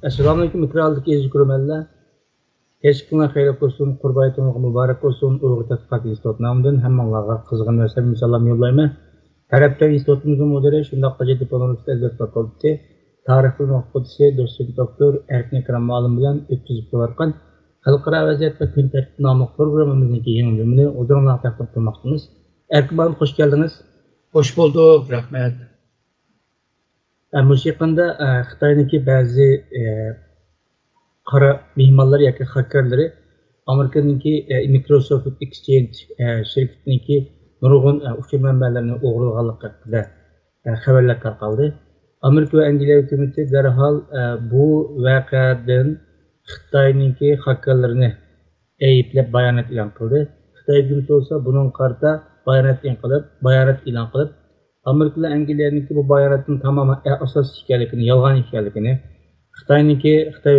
Assalamualaikum mikraldagi ezi ko'rmanlar. Kechqurun xayr olsun, Qurbaytunuq muborak olsun. Uyg'ur tadqiqot instituti nomidan hammanglarga qizg'in va samimiy salom yo'llayman. Tarafdor institutimizning mudiri shundoq diplomat universitet fakulteti tarixi muxbirisi do'stlik doktor Erkin Ikram ma'lum bilan o'tkazib kelayotgan xalqaro vaziyat va kun tartibi nomli programmamizning yangi bölümünü o'zingizlarga taqdim qilmoqchimiz. Erkin ma'lum xush keldingiz. Hoş bulduk, rahmet. Musiqanda Xitoyniki ba'zi qara mehmonlar yoki xakerlari Amerikaniki Microsoft Exchange şirketiniki nurg'un uçur manbalarini o'g'irlaganligi haqida xabarlar tarqaldi. Amerika va Angliya hukumati darhol bu voqeadan Xitoyniki xakerlarini ayblab bayonot e'lon qildi. Xitoy hukumati bo'lsa buning qarta bayonot e'lon qilib Amerika ve Angliyaniki bu bayonotning tamamen asossiz ekanligini, yolg'on ekanligini, Xitoy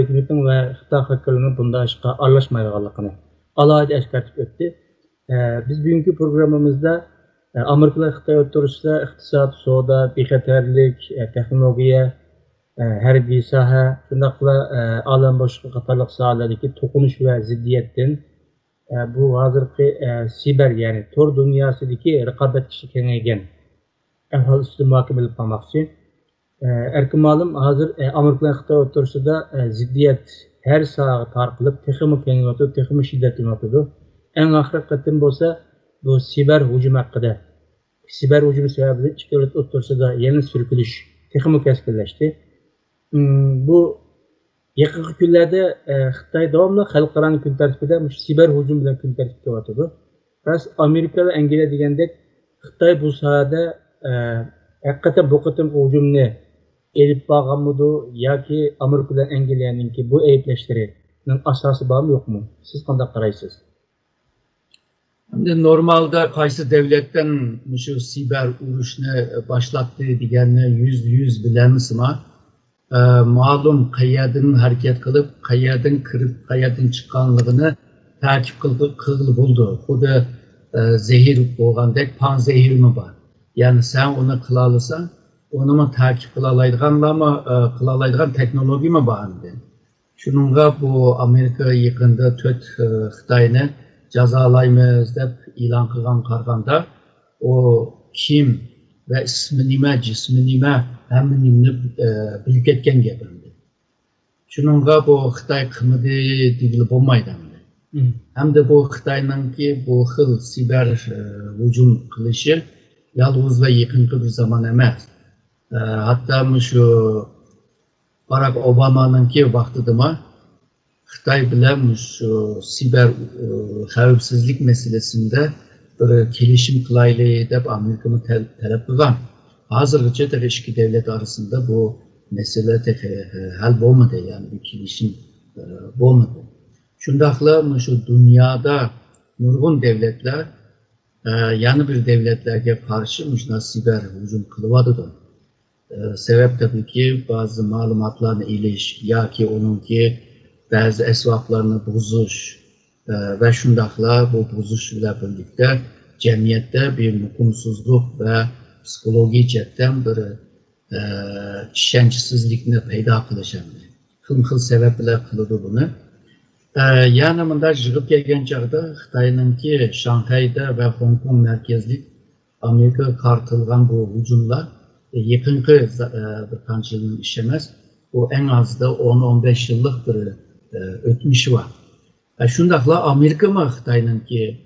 hukumatining va Xitoy xakerlarining bunda ishga aralashmaydiganligini alohida eskartib o'tdi. Biz bugungi programmamizda Amerika ve Xitoy o'rtasida iqtisod, savdo, bexatarlik, texnologiya, harbiy soha, shundaqla olam boshqa qatorliq sohalardagi to'qinish va ziddiyatdan bu hozirgi siber ya'ni tor dunyosidagi raqobat kuchi kengaygan ahvol ustida muhokama qilib qolmoqchi. Erkin ma'lum hozir Amerika va Xitoy o'rtasida ziddiyat har sohaga tarqalib, texnik kengayotdi, texnik shiddatlanyotdi. Eng oxirgi qatim bo'lsa bu siber hujum haqida. Siber hujum sababli ikki davlat o'rtasida yana surkilish texnik keskinlashdi. Bu yaqinqi kunlarda Xitoy davomli xalqaro kun tartibida siber hujum bilan kun tartibga o'tadi. Ras Amerika va Angliya degandek Xitoy bu sohada hakikaten bu qatim hujumni elib bağlanmadı yoki Amerika bilan Angliyaningki bu ayblashlarning asosi bormi yo'qmi? Siz qanday qaraysiz? Şimdi normalde qaysi devletten şu siber urushni başlattı deganni yüz bilemizmi? Ma'lum qayerdan harakat qilib, qayerdan kirib, qayerdan chiqqanligini takip qilib bo'ldi. Xuddi zehir bo'lgandek pan zehirmi bor? Yani sen onu kılalısan, onu mu takip kılalaydigan teknoloji mi bağımdı? Şununla bu Amerika yakında tört Xitayni jazalaymiz deb ilan qilgan qarganda, o kim ve ismi nima, cismi nima, hammasini bilib ketgan gapimdi. Şununla bu Xitay qilmadi degili bo'lmaydi. Hamda bu Xitayninki bu xil siber hujum qilishi yalnız ve yakınki bir zaman emas. Hatta şu Barack Obama'nınki vaxtidimi Xitay bilan şu siber xavfsizlik meselesinde bir kelishim qilaylik deb Amerikani talab qilgan. Hozirgacha ikki davlat arasında bu mesele hal bo'lmadi, yani bir kelishim bo'lmadi. Shundaqla şu dünyada nurg'un devletler yani bir devletlerge karşı müşna siber hücum kılıvadıdı. Sebep tabii ki bazı malumatlarını iliş, ya ki onunki bazı esvaplarını bozuş ve şundakla bu bozuşla birlikte cemiyette bir mukumsuzluk ve psikoloji cidden bir işençsizlikini peyda kılışandı. Kıl sebepler kılıdı bunu. Yani bunda jığıp gelgen çağda Xitayninki Şanghay'da ve Hong Kong merkezli Amerika kartılgan bu hücumlar yakınki bir kaç yılın işemez. Bu en az da 10-15 yıllık bir ötmüşü var. Şundakla Amerika mı Xitayninki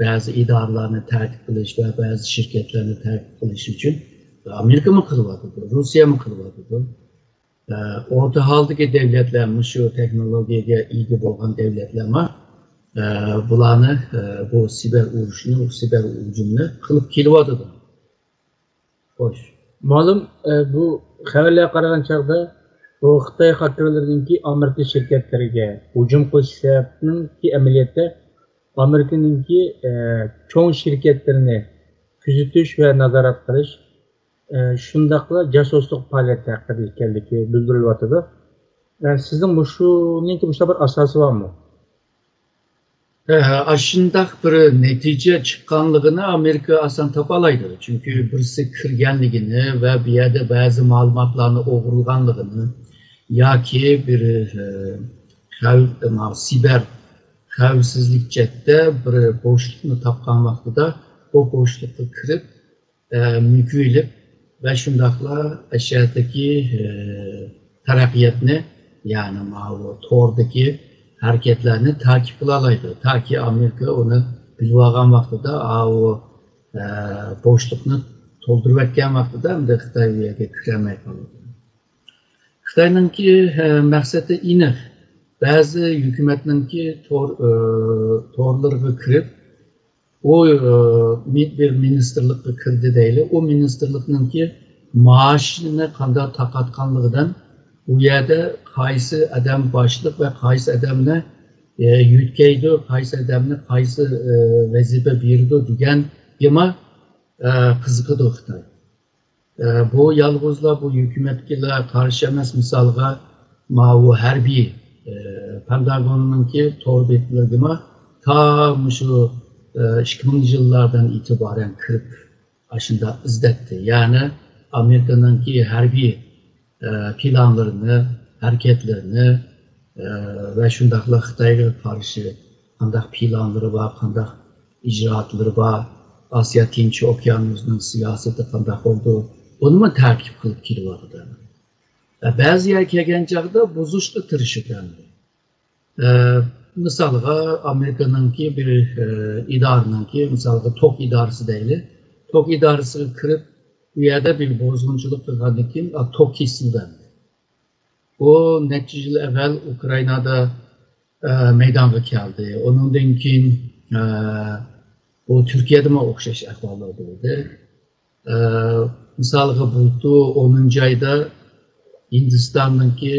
bazı idarlarını takip kılış ve bazı şirketlerini takip kılış için Amerika mı kılıvadıdı, Rusya mı kılıvadıdı? Orta haldaki devletler, şu teknolojiye ilgi olan devletler var. Bularını, bu siber uruşunu, siber hücumunu kılıp kelivadıdı. Hoş. Malum bu haberlere qaragan chaqda bu Xitoy xakerlarininki Amerika şirketleriga hücum qilish sababiniki amaliyotda Amerikaninki cho'ng shirkatlarini kuzatish va nazorat qilish shundaqla jasuslik faoliyati haqida ekanligi bildirilyotdi. Sizin bu şuningki bu bir asosi bormi? Aşındak bir netice çıkanlığını Amerika asan tapalaydı. Çünkü birisi kirgenliğini ve bir yerde bazı malumatlarını o'g'irlanligini yoki bir siber xavfsizlik chetda bir bo'shliqni topgan vaqtida bu bo'shliqqa kirib müküylib ve şundaqla aşağıdaki taraqqiyotni, yani bu tordaki hareketlerini takip qılalaydı. Ta ki Amerika onu bilib olgan vaqtida o bo'shliqni to'ldirib etgan vaqtida Xitoy bu yerga kirolmay qoladi. Xitoyninki maqsadi aniq. Ba'zi hukumatninki torlarga kirib o bir ministerlikka kirdi deyli. O ministerlikninki maaşını qanday taqatqanligidan u yerda qaysi adam boshliq va qaysi adamni yutkaydi, qaysi adamni qaysi vazifa berdi degan yema qiziqadi Xitoy. Bu yalğızla bu hukumatga qarshi emas, misolga bu harbiy Pentagon'unki tor betlarga ta şu 2000'li yıllardan itibaren kırıp aşında izletti. Yani Amerika'nınki harbiy planlarını, hareketlerini ve şundaqla Xitoyga karşı qandaq planları var, qandaq icraatları var, Asya Tinch Okyanusu'nun siyaseti qandaq oldu, onu mu takip qilib kelyapti. Ba'zi yer kelgan chog'da buzishga tirishadi. Misalga Amerika'nınki bir idareninki, misalga TOK idaresi deyli. TOK idaresi kirib bu yerda bir bozgunculuk qilgandan keyin TOK kesildi. O necha yil evvel Ukraynada meydanga keldi. Onundan keyin bu Türkiye'de mi o'xshash ahvollar bo'ldi. Misalga bu 10. ayda Hindistan'daki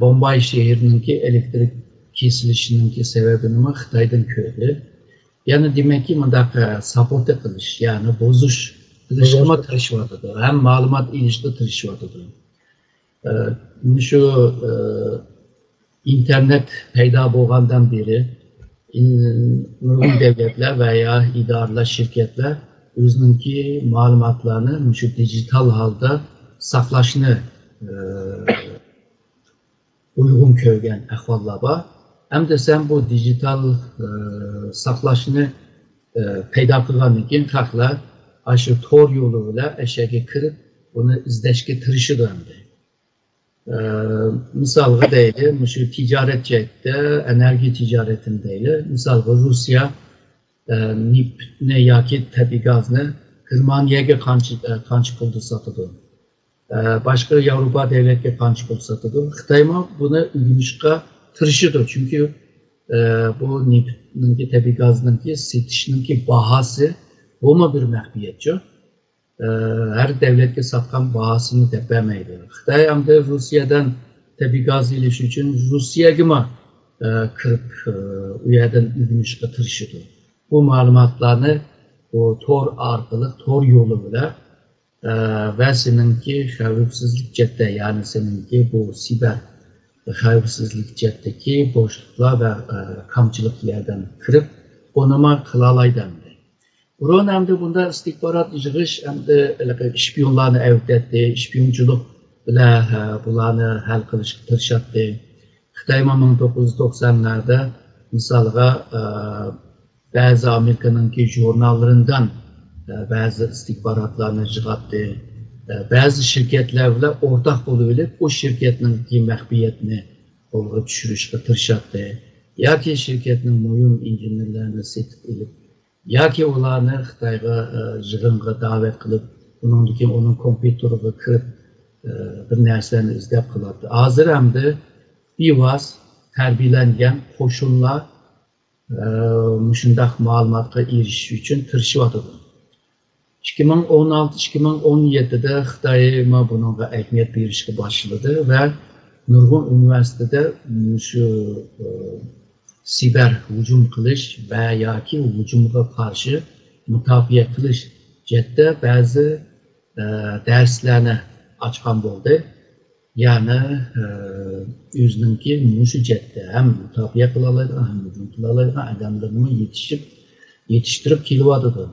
Bombay şehrininki elektrik kesilishininki sebebini Xitoydan ko'rdi. Yani demek ki bundaq sabote qilish, yani bozuş qilishga tirishyapti. Ham ma'lumot ilishga tirishyapti. Şu internet paydo bo'lgandan beri nurg'un davlatlar veya idoralar, shirkatlar o'zininki ma'lumotlarni shu dijital holda saqlashni uygun ko'rgan ahvollar bor. Hem de sen bu dijital saqlashni paydo qilgandan keyin xalqlar shu tor yo'li bilan ashyaga kirib uni izlashga tirishadi. Misalga deyli, şu ticaret cihette, enerji ticaretindeyli. Misalga Rusya neftni yoki tabiiy gazni Germaniyaga qancha pulda sotadi. Başka Avrupa devletleri qancha pul sotadi. Xitoy buni o'rganishga tirishadi. Çünkü bu neftninki tabiiy gazninki setishninki bahası bu bir maxfiyatchi. Her devletke satkan bahasını deb bermaydi. Xitoy ham da Rusiyadan tabiiy gaz ilish uchun Rusiyaga kirib u yerdan o'rganishga tirishadi. Bu ma'lumotlarni bu tor orqali, tor yo'li bilan ve seninki xavfsizlik chetda, yani seninki bu siber xavfsizlik chetdagi bo'shliqlar ve kamchiliklardan kirib onama qilalaydi. Buron hem de bunda istihbarat yig'ish, hem de şpiyonlarni avtadi, şpiyonchilik bilan bularni hal qilishga tirishadi. Xitoy 1990'larda misalga ba'zi Amerika'nınki jurnallaridan ba'zi istihbaratlarni yig'adi. Ba'zi shirkatlar bilan o'rtak bo'lib, o shirkatninki maxfiyatni qo'lga tushirishga tirishadi. Yoki shirkatning muhim injenerlarini setib olib, yoki ularni Xitoyga yig'inga da'vat qilib, onun kompyuteriga kirib bir narsalarni izlab qiladi. Hozir hamda bevos tarbiyalangan qo'shinlar shunday ma'lumotga erishish uchun tirishyapti. 2016-2017'de Xitoy bunga ahamiyat berishga boshladi va nurg'un universitetda shu siber hücum qilish va yoki hücumga qarshi mudofaa qilish chetda ba'zi darslarni ochgan bo'ldi. Yani o'zininki mushu chetda ham mudofaa qila oladi, ham hücum qila oladi, odamlarni yetishtirib kelyapti.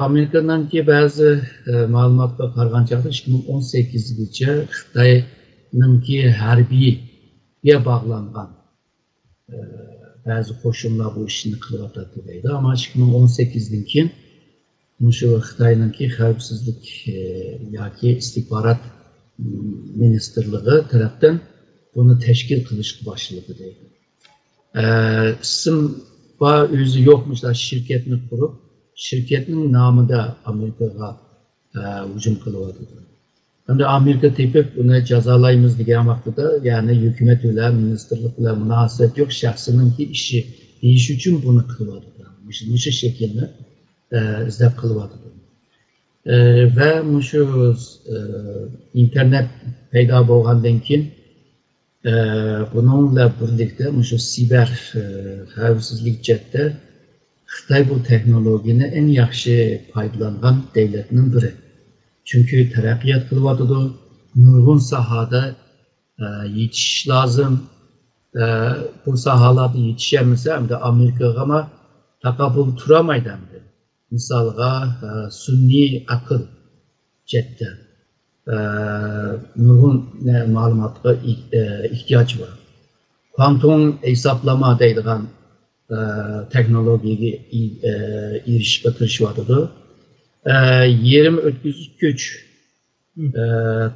Amerika'nınki ba'zi ma'lumotga qaraganda 2018gacha Xitoy Xitayninki hərbiyə bağlanğan bəzi qoşunlar bu işini qılıb deydi. Amma 2018'den keyin şu Xitayninki xəvfsizlik yoki istihbarat ministerliği tərəfdən bunu təşkil qilish başladı deydi. İsim var özü yokmuşlar şirketini kurup şirketin namında Amerika'ya hücum kılıvadı. Hem de Amerika tepip bunu cezalayımız diyen vakitte yani hükümet ile ministerlik ile münasebet yok şahsının ki işi değiş için bunu kılıvadı. Bu şekilde izlep kılıvadı. Ve şu internet peyda bolğandan keyin bununla birlikte şu siber xavfsizlik cəhətdə Xitay bu texnologiyani en yaxşı faydalanğan devletinin biri. Çünkü tərəqqiyat qılıvatıdır, nurgun sahada yetişiş lazım. Bu sahalarda yetişəmirsə, hem de Amerika'ya ama taqabül turamaydı hem de. Misalға sunni akıl cəhətdə nurgun malumatına ihtiyaç var. Kuantum hesaplama deyilən texnologiya erişib tırışvadıdır. Yerim ötküzüş güç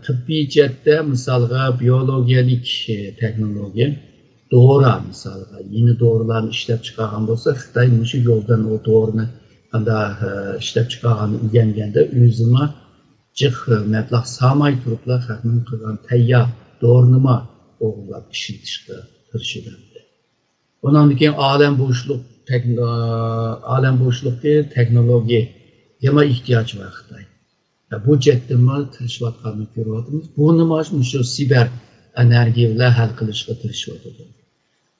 tıbbi cəhətdə misalға biyologiyalik texnologiya doğru misalға yeni doğrularını işləb çıxarğan olsa Xitay şu yoldan o doğrunu işləb çıxarğanı öyrəngəndə özünə cıq məbləğ samay turuplar xətmin qılğan təyyar doğrunuma oğullar işitişdə tırışıdəndi. Ondan keyin aləm boşluq texnologiya yema ihtiyaç var Xitay. Bu cəhdəmə tırışvatqanını görüyordunuz. Bunu şu siber enerjiyle həll qilishga tırışıyordu.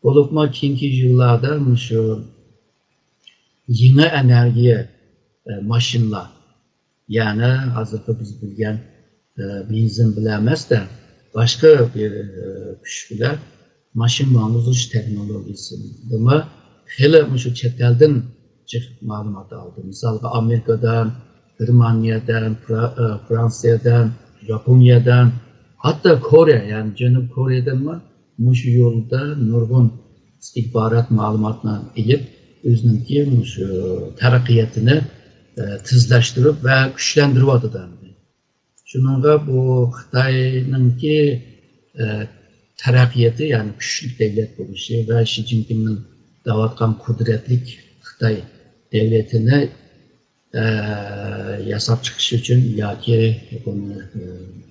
Olubma keyinki yıllarda şu yeni enerjiye maşinlar yani hazırda biz bilgen benzin biləməz də başka bir güçlülər maşın manuzuş teknolojisini xeyli şu çetelden malumat aldı. Misalға Amerika'dan, Germaniyadan, Fransa'dan, Japonya'dan hatta Kore yani Cənub Kore'den şu yolda nurgun istihbarat malumatla elib özününki şu tərəqqiyatını tizləşdirib və gücləndirib adıdır. Şununla bu Xitayninki tərəqqiyatı yani güçlü devlet buluşu ve Xi Jinping'in davatqan kudretlik Xitay devletini yasab çıxışı üçün yoki bunu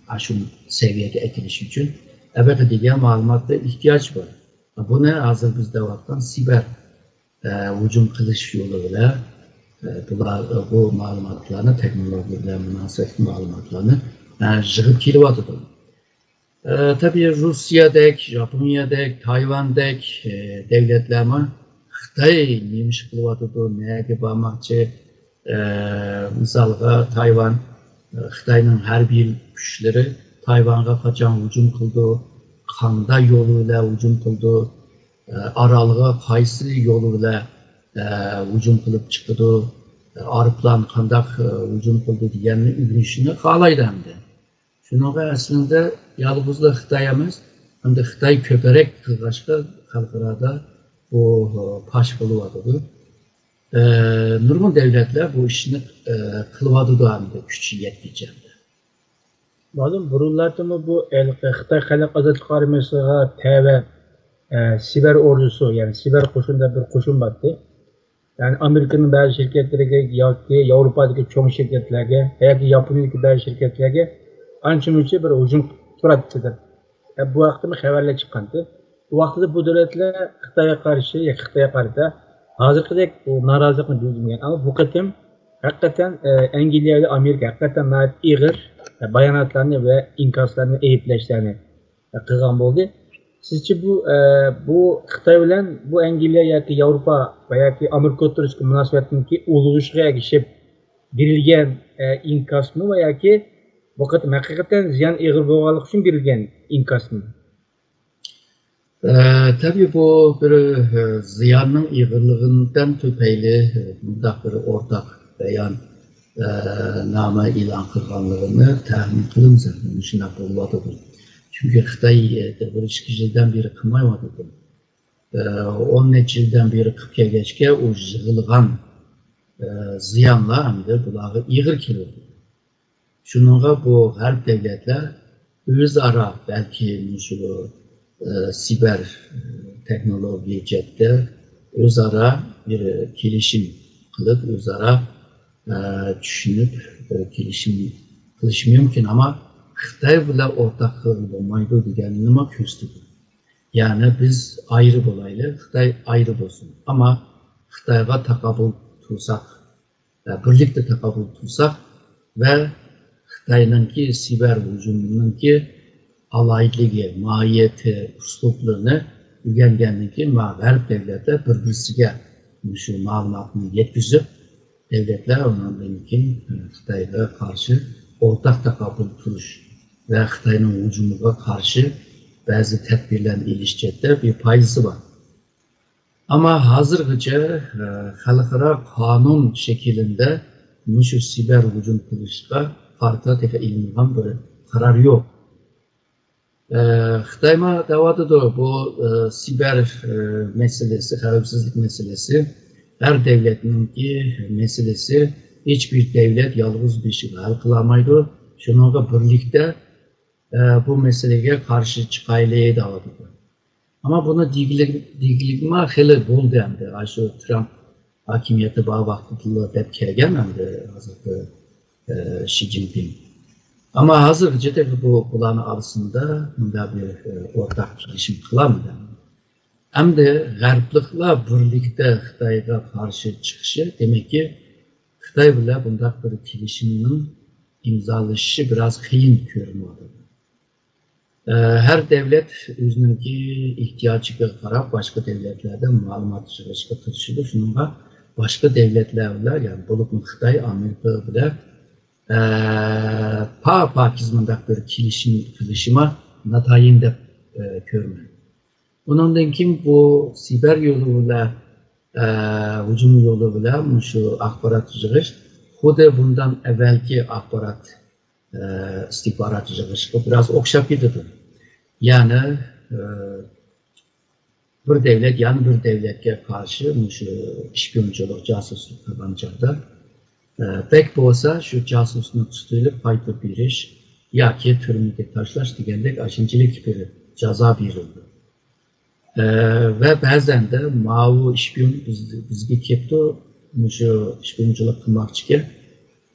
aşın seviyede ekiliş üçün əvvəlcə deyilən malumatda ihtiyac var. Bunu hazır biz davatqan siber hücum qilish yoluyla bu malumatlarını, teknolojiyle münasebet malumatlarını yığıb kelivatıdır. Tabii Rusya'dək, Japonya'dək, Tayvan'dək devletlerime Xitay neymiş qılıvatıdır, nəyə ki baxmaqçı, misalға Tayvan, Xitayның hər bir güçləri Tayvan'a qaçan hücum qıldı, Xanda yoluyla hücum qıldı, aralığa qaysı yoluyla hücum qılıb çıxdı, Arıplan qandaq hücum qıldı deyəni ürünüşünü xalaydı hem de. Şununla əslində yalnızla Xitayımız, hem de Xitay köpərək qılğaşqa xalqarada bu paş qılıvadıdır. Nurgun devletler bu işini qılıvadıdır hem de küçük yetkicəndə. Malum burunlarda mı bu Xitay Xalq Azadlıq Armiyasıga təvə siber ordusu yani siber koşunda bir koşun battı. Yani Amerika'nın bazı şirketlerine yoki Avrupa'daki çoğu şirketlerine yoki Japonya'daki bazı şirketlerine ancha-muncha bir hücum turadidir. Bu vaqtda xabarlar chiqqandi. Bu vaqtda bu davlatlar Xitoyga qarshi yoki Xitoyga qarata hozirgidek norozilikni bildirmagan. Ammo bu qatim haqiqatan Angliya va Amerika haqiqatan ig'ir bayonotlarni va inkoslarni ayblashlarni qilgan bo'ldi. Sizce bu Xitoy bilan bu Angliya yoki Yevropa yoki Amerika o'rtasidagi munosabatniki ulug'ishga erishib berilgan inkosmi va yoki bu qatim haqiqatan ziyon ig'ir bo'lganligi uchun berilgan inkosmi? Tabii bu bir ziyanın ig'irligidan tüpeyli bundaq bir ortak beyan nama ilan qilganligini tahmin qilamiz. Shunday bo'ladir. Çünkü Xitay bir iki yıldan beri kılmaymadı. 10 neçə ildən beri qıp kelgeçke o yığılğan ziyanlar hem de bulağı iğir kelirdi. Şununla bu harp devletler özara belki şu siber teknoloji cette özara bir gelişim kılıp özara düşünüp gelişim kılış mümkün ama Xitay bile ortak olmaydı diyen nima köstüdü. Yani biz ayrı bolaylı, Xitay ayrı olsun. Ama Xitayga takabül tutsak, birlikte takabül tutsak ve Xitay'ınki siber hücumununki alaylığı, mahiyeti, üsluplarını ügengenliği mağarip devletler birbirine şu malumatını yetkizip devletler onlarınki Xitay'a karşı ortak takabül tutuş ve Xitay'ın hücumuna karşı bazı tedbirlerin ilişkide bir payısı var. Ama hazırgıca halkara kanun şeklinde şu siber hücum kılışka farklı ilmihan bir karar yok. Xitayma davada da bu siber meselesi, xavfsizlik meselesi her devletinki meselesi hiçbir devlet yalnız bir şey hal kılamaydı. Şununla birlikte bu meseleye karşı çıkaylığı davadı. Ama buna digiligma hele bol dendi. Şu Trump hakimiyeti bağ vaxtında dep kelgen hem hazırda Xi Jinping. Ama hazırca da bu bulanı arasında bunda bir ortak girişim kılamdı. Hem de Garplıkla birlikte Xitay'a karşı çıkışı demek ki Xitay bile bunda bir girişiminin imzalışı biraz kıyın görünüyordu. Her devlet özününki ihtiyacına karab başka devletlerden malumat çıkışka tırşıdı. Şununla başka devletlerle yani bulup Xitay, Amerika bile pakizmandak bir kilişime natayin de görmüyor. Bunun için bu siber yoluyla hücum yoluyla şu akbarat yığış hude bundan evvelki akbarat istihbarat yığışka biraz okşap gidiyor. Yani bir devlet yan bir devletke karşı şu işpiyonculuk, casusluk kazanacakta pek olsa şu casusluk tutulup fayda bir iş ya ki türümüge taşlaş digendek aşıncılık bir ceza verildi. Ve bazen de mavu işpiyon bizge kepti şu işpiyonculuk kılmakçıke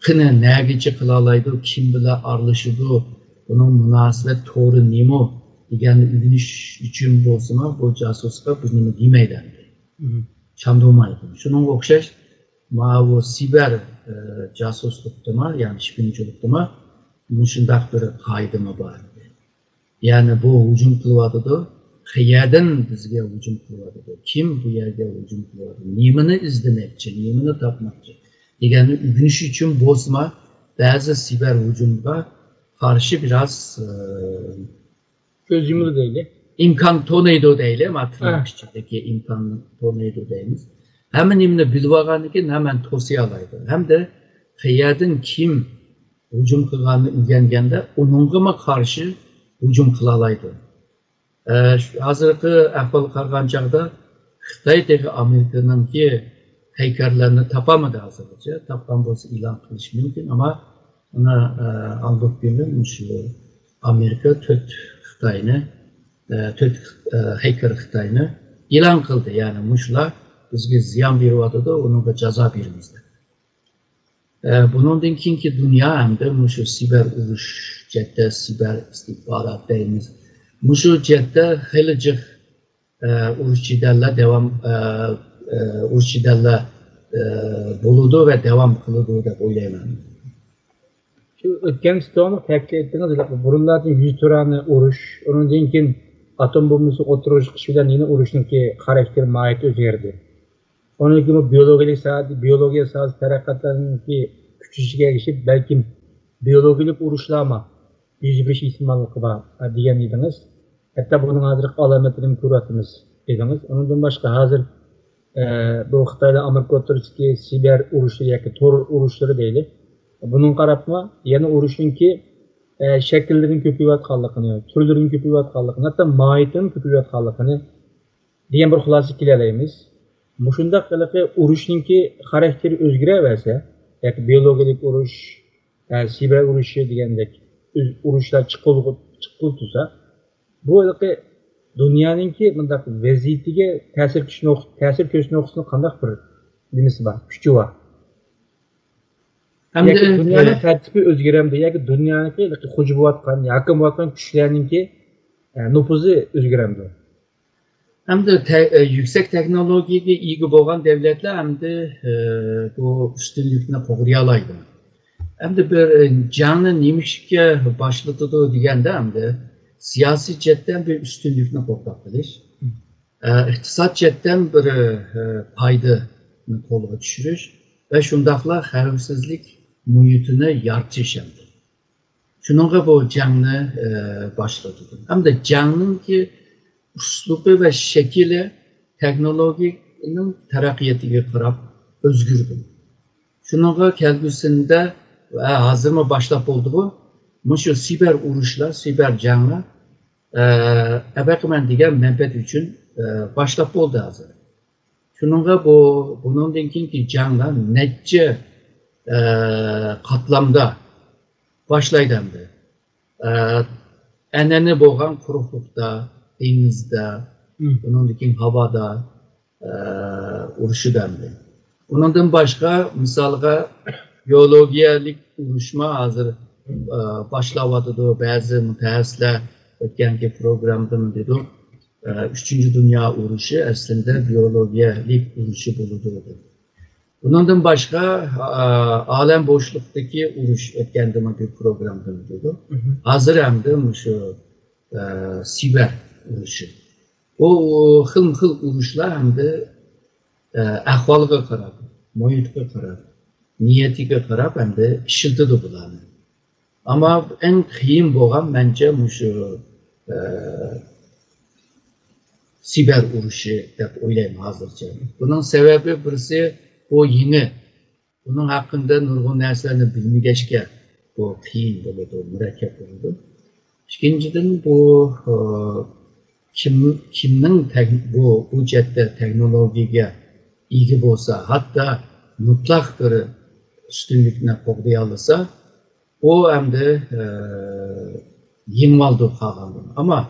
kine nergici kılalaydı, kim bile arlaşıdı, bunun münasebet doğru nimo digen ürünüş için bolsuna bu casuska bunu demeyden. Çamdomaydı. Şunun okşaş mavu siber casuslukta yani şipinculukta müşündak bir kaydıma var. Yani bu hücum kılvadı da kıyeden bizge hücum kılvadı da kim bu yerde hücum kılvadı nimini izlemekçi, nimini tapmakçı digen ürünüş için bozma bazı siber hücumda karşı biraz göz yumulu değil. İmkan tornado değil ama tırnakçıdaki imkan tornado değiliz. Hemen imne bilvağanıken hemen tosiyalaydı. Hem de kıyadın kim hücum kılığını ilgengende onunla karşı hücum kılalaydı. Hazırki ahval kargancakta Xitay'daki Amerika'nın ki heykerlerini tapamadı hazırlıca. Tapkan bolsa ilan kılış mümkün ama ona aldık günün Amerika tüt Xitay'ını tüt heyker Xitay'ını ilan kıldı. Yani muşla bizge ziyan bir vadı da onun da ceza birimizde. Bunun için ki dünya hem de muşu siber uruş cette siber istihbarat deyimiz. Muşu cette helicik uruşçilerle devam uruşçilerle buludu ve devam kılıdı da oylayamam. Şu ötken stoğunu tepki ettiniz. Burunlardan 100 turanı uruş. Onun için atom bombası oturuş kişiden yine uruşun ki karakter mahiyeti özerdi. Onun için bu biyologiya saat terakatlarının ki küçücüğe geçip belki biyologik uruşlama yüz bir ihtimallık var diyen idiniz. Hatta bunun hazır alametini kuratımız idiniz. Onun başka hazır bu Xitayda Amerika oturuşki siber uruşu yaki tor uruşları değil. Bunun karapma yani uruşun ki şekillerin köpüyatqanligini, türlerin köpüyatqanligini, hatta mahiyetinin köpüyatqanligini degan bir xulosa kelolamiz. Mushundaq qilib urushningki xarakteri o'zgaraversa, yoki biologik urush, siber urushi degandek urushlar chiqib tursa, bu dunyoninki bundaq vaziyatiga ta'sir ko'rsatish nuqtasini qanday bir nimasi bor, kuchi bor. Hem Yoki de dunyoning tartibi o'zgaramdi, yoki dunyoniki hujum bo'layotgan, hakim bo'layotgan kuchlarninki nufuzi o'zgaramdi. hem de yüksek teknolojiye ilgi olan devletler hem de bu üstünlüküne koruyalaydı. Hem de bir canlı nimişke başladı diyende hem de siyasi cetten bir üstünlüküne koruyalaydı. İktisat cetten bir paydını koluna düşürür ve şundakla xavfsizlik muhitini yaratış hem de. Şununla bu canlı başladı. Hem de canlının ki uslubu ve şekili teknolojinin terakkiyetiga qarab özgürdü. Şununla kelgüsünde ve hazır mı başlap oldu bu? Şu siber uruşlar, siber canlı ebekmen diyen menfaat için başlap oldu hazır. Şununla bunun ki canlı netçe katlamda başlaydı hem de. Eneni boğan kuruklukta, denizde, bunun için havada uruşu dendi. Bundan başka misalga biyolojik uruşma hazır başlavadıdı. Bazı mütehassisler ötkenki programda mı dedi? 3. Dünya uruşu aslında biyolojik uruşu buludu. Bundan başka alem boşluktaki uruş ötkende bir programda mı dedi? Hazır hem de şu siber uruşu. O xil uruşlar hem de ahvalıga qarab, muhitga qarab, niyetiga qarab hem de işiltidi bularni. Ama en qiyin bo'lgan bence şu siber uruşu deb o'ylayman hozircha. Bunun sebebi birisi bu yeni. Bunun hakkında nurg'un narsalarni bilmagachga bu qiyin bo'ladi, murakkab bo'ladi. İkinciden bu kimning bu cette teknolojiye ilgi bo'lsa, hatta mutlak bir üstünlükne qo'g'day olsa, o hem de yengvaldi qolgandi. Ama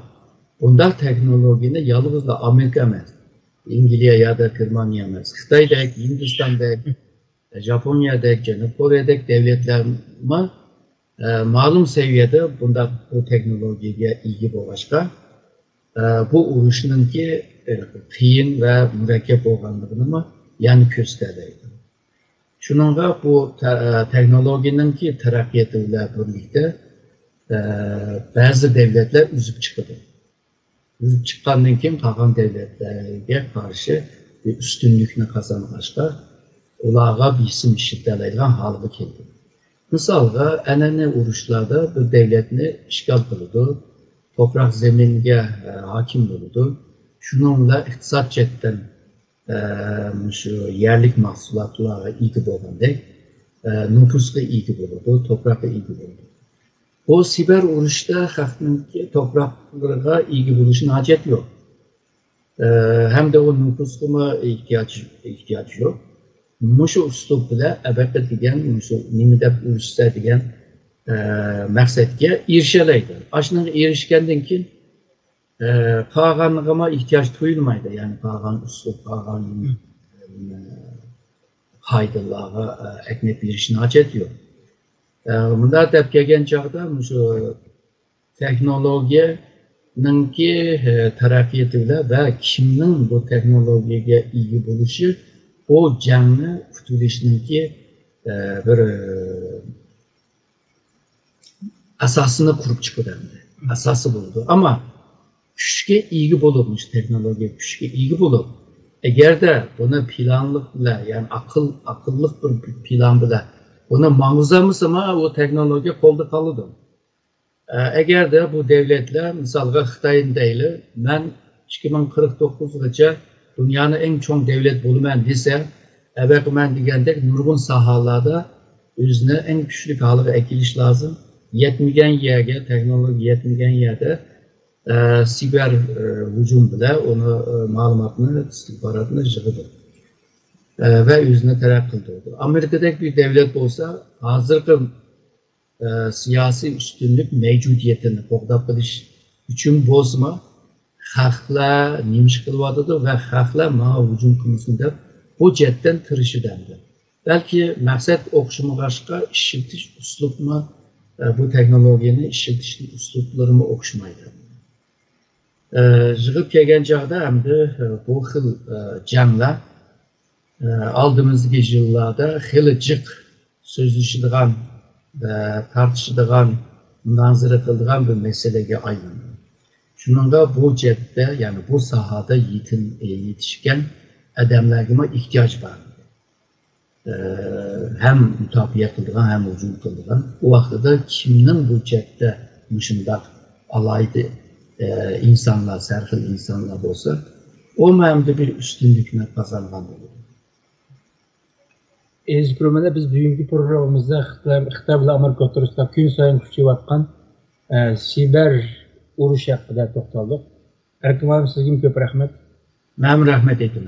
bunda teknolojini yalnız da Amerika emas, İngiliz ya da Germaniya emas, Xitoydek, Hindistondek, Japonya'dek, Janubiy Kore'dek devletler malum seviyede bunda bu teknolojiye ilgi bo'lg'achqa bu uruşunki qiyin ve murakkab bo'lganligini yani gösterdi. Şununla bu teknolojininki terakkiyati bilan birlikte bazı devletler üzüp çıktı. Üzüp çıkandan keyin qolgan devletlerge karşı bir üstünlükni kazanğachqa ularga bisim işitdilaydigan holga keldi. Misalga an'ana uruşlarda bu devletni işgal qildi, toprak zeminge hakim bo'ldi. Şununla iqtisod chetdan şu yerlik mahsulotlarga ega bo'lgandek, nüfusga ega bo'ldi, toprakka ega bo'ldi. Bu siber uruşda xalqninki topraklarga ega bo'lishini hojat yo'q. Hem de o nüfusga ihtiyoji yo'q. Mushu uslub bilan albatta degan mushu nima deb urishsa degan maqsadga erishalaydi. Ashunga erishgandan keyin qolganiga ehtiyoj tuyulmaydi. Ya'ni qolgan uslub, qolgan qoidalarga ahamiyat berishni hojat yo'q. Bunda deb kelgan chog'da mushu texnologiyaninki taraqqiyoti bilan va kimning bu texnologiyaga ega bo'lishi o canlı kurtuluşunki bir asasını kurup çıkıdı. Asası buldu. Ama küçüke ilgi bulunmuş teknoloji, küçüke ilgi bulup eğer de bunu planlıkla yani akıllık bir plan bile bunu manzamısı ama o teknoloji kolda kalıdı. Eğer de bu devletler misalga Xitay'ın değil, ben 2049'gacha dünyanın en çok devlet bulumen dese, evet ben degandek nurgun sahalarda özüne en güçlü halıga ekiliş lazım yetmagan yerga, texnologiya yetmagan yerda siber hücum bilan uni ma'lumotni, istihborotni yig'di va o'zini taraqqi qildi. Amerikadagi bir davlat bo'lsa, hozirgi siyosiy ustunlik mavjudiyatini qo'g'dab qilish uchun bo'lsa, xalqlar nima ish qilyotdi va xalqlar mana hujum qilsin deb bu jihatdan tirishidandi. Balki maqsad o'xshamag'achqa ishlatish uslubmi, bu texnologiyani ishlatish uslublarini o'xshamaydi. Yig'ib kelgan chog'da hamda bu xil janglar oldimizgi yillarda xili jiq so'zlashadigan, tartishadigan, munozara qiladigan bir masalaga aylandi. Shuningga bu jihatda, ya'ni bu sohada yetishgan odamlarga ehtiyoj bor. Hem mütafiye kıldıgan hem hücum kıldıgan. O vaxtda kimnin bu jihatda shundoq alaydı insanlar, sərxil insanlar olsa, o məmdə bir üstünlüklə qazanğan olur. Aziz görürmənlər, biz bugünkü programımızda Xitay bilan Amerika o'rtasida kun sayin kuchayotgan siber urush haqida to'xtaldik. Erkin abi, sizga ko'p rahmat. Mən rəhmət etdim.